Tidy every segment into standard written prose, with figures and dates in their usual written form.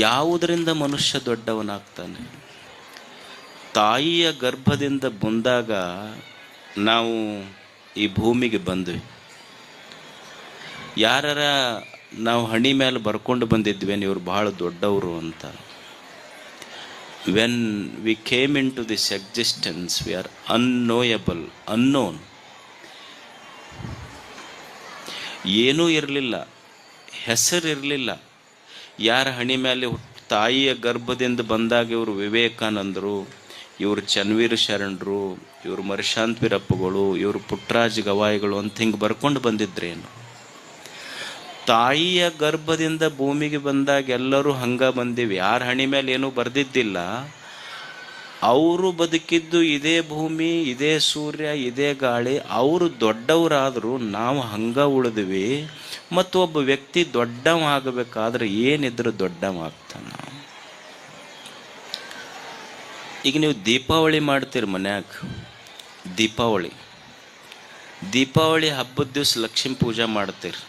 ಯಾವುದರಿಂದ ಮನುಷ್ಯ ದೊಡ್ಡವನಾಗ್ತಾನೆ? ತಾಯಿಯ ಗರ್ಭದಿಂದ ಬಂದಾಗ ನಾವು ಈ ಭೂಮಿಗೆ ಬಂದ್ವಿ. ಯಾರ ನಾವು ಹಣಿ ಮೇಲೆ ಬರ್ಕೊಂಡು ಬಂದಿದ್ವೇನು ಇವ್ರು ಬಹಳ ದೊಡ್ಡವರು ಅಂತ? When we came into this existence we are unknowable, unknown. ಏನೂ ಇರಲಿಲ್ಲ, ಹೆಸರಿರಲಿಲ್ಲ. ಯಾರ ಹಣಿ ಮೇಲೆ ತಾಯಿಯ ಗರ್ಭದಿಂದ ಬಂದಾಗ ಇವರು ವಿವೇಕಾನಂದರು, ಇವರು ಚನ್ವೀರ ಶರಣರು, ಇವರು ಮರಿಶಾಂತ ವೀರಪ್ಪಗಳು, ಇವರು ಪುಟ್ಟರಾಜ ಗವಾಯಿಗಳು ಅಂತ ಹಿಂಗೆ ಬರ್ಕೊಂಡು ಬಂದಿದ್ರೇನು? ತಾಯಿಯ ಗರ್ಭದಿಂದ ಭೂಮಿಗೆ ಬಂದಾಗ ಎಲ್ಲರೂ ಹಂಗ ಬಂದೀವಿ. ಯಾರ ಹಣಿ ಮೇಲೆ ಏನೂ ಬರೆದಿದ್ದಿಲ್ಲ. ಅವರು ಬದುಕಿದ್ದು ಇದೇ ಭೂಮಿ, ಇದೇ ಸೂರ್ಯ, ಇದೇ ಗಾಳಿ. ಅವರು ದೊಡ್ಡವರಾದರೂ ನಾವು ಹಂಗ ಉಳಿದ್ವಿ. ಮತ್ತು ಒಬ್ಬ ವ್ಯಕ್ತಿ ದೊಡ್ಡವ ಆಗಬೇಕಾದ್ರೆ ಏನಿದ್ರು ದೊಡ್ಡವ ಆಗ್ತಾನ. ಈಗ ನೀವು ದೀಪಾವಳಿ ಮಾಡ್ತೀರಿ ಮನ್ಯಾಗ. ದೀಪಾವಳಿ ಹಬ್ಬದ ದಿವಸ ಲಕ್ಷ್ಮೀ ಪೂಜೆ ಮಾಡ್ತೀರಿ.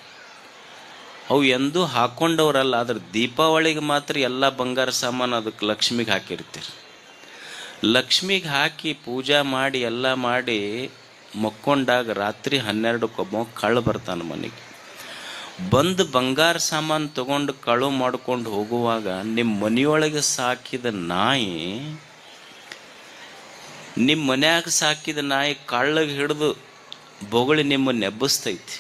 ಅವು ಎಂದೂ ಹಾಕ್ಕೊಂಡವ್ರಲ್ಲ, ಆದ್ರೆ ದೀಪಾವಳಿಗೆ ಮಾತ್ರ ಎಲ್ಲ ಬಂಗಾರ ಸಾಮಾನು ಅದಕ್ಕೆ ಲಕ್ಷ್ಮಿಗೆ ಹಾಕಿರ್ತೀರಿ. ಲಕ್ಷ್ಮಿಗೆ ಹಾಕಿ ಪೂಜೆ ಮಾಡಿ ಎಲ್ಲ ಮಾಡಿ ಮಕ್ಕೊಂಡಾಗ ರಾತ್ರಿ 12 ಕಳ್ಳ ಬರ್ತಾನೆ ಮನೆಗೆ. ಬಂದು ಬಂಗಾರ ಸಾಮಾನು ತಗೊಂಡು ಕಳು ಮಾಡ್ಕೊಂಡು ಹೋಗುವಾಗ ನಿಮ್ಮ ಮನೆಯೊಳಗೆ ಸಾಕಿದ ನಾಯಿ, ನಿಮ್ಮ ಮನ್ಯಾಗ ಸಾಕಿದ ನಾಯಿ ಕಳ್ಳಗೆ ಹಿಡಿದು ಬೊಗಳಿ ನಿಮ್ಮನ್ನು ಎಬ್ಬಿಸ್ತೈತಿ.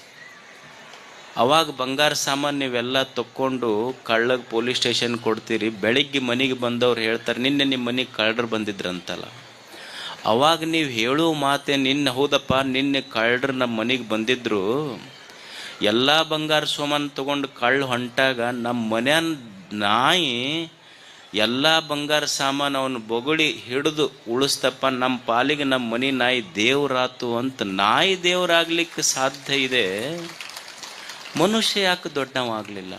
ಅವಾಗ ಬಂಗಾರ ಸಾಮಾನು ನೀವೆಲ್ಲ ತಕ್ಕೊಂಡು ಕಳ್ಳಗೆ ಪೊಲೀಸ್ ಸ್ಟೇಷನ್ ಕೊಡ್ತೀರಿ. ಬೆಳಿಗ್ಗೆ ಮನೆಗೆ ಬಂದವ್ರು ಹೇಳ್ತಾರೆ, ನಿನ್ನೆ ನಿಮ್ಮ ಮನೆಗೆ ಕಳ್ಳರು ಬಂದಿದ್ರಂತಲ್ಲ. ಅವಾಗ ನೀವು ಹೇಳೋ ಮಾತೆ, ನಿನ್ನೆ ಹೌದಪ್ಪ, ನಿನ್ನೆ ಕಳ್ಳರು ನಮ್ಮ ಮನೆಗೆ ಬಂದಿದ್ರು. ಎಲ್ಲ ಬಂಗಾರ ಸಾಮಾನು ತೊಗೊಂಡು ಕಳ್ಳ ಹೊಂಟಾಗ ನಮ್ಮ ಮನ್ಯಾನ ನಾಯಿ ಎಲ್ಲ ಬಂಗಾರ ಸಾಮಾನು ಅವನು ಬೊಗಳಿ ಹಿಡಿದು ಉಳಿಸ್ತಪ್ಪ. ನಮ್ಮ ಪಾಲಿಗೆ ನಮ್ಮ ಮನೆ ನಾಯಿ ದೇವರಾತು ಅಂತ. ನಾಯಿ ದೇವರಾಗ್ಲಿಕ್ಕೆ ಸಾಧ್ಯ ಇದೆ, ಮನುಷ್ಯ ಯಾಕೆ ದೊಡ್ಡವಾಗಲಿಲ್ಲ?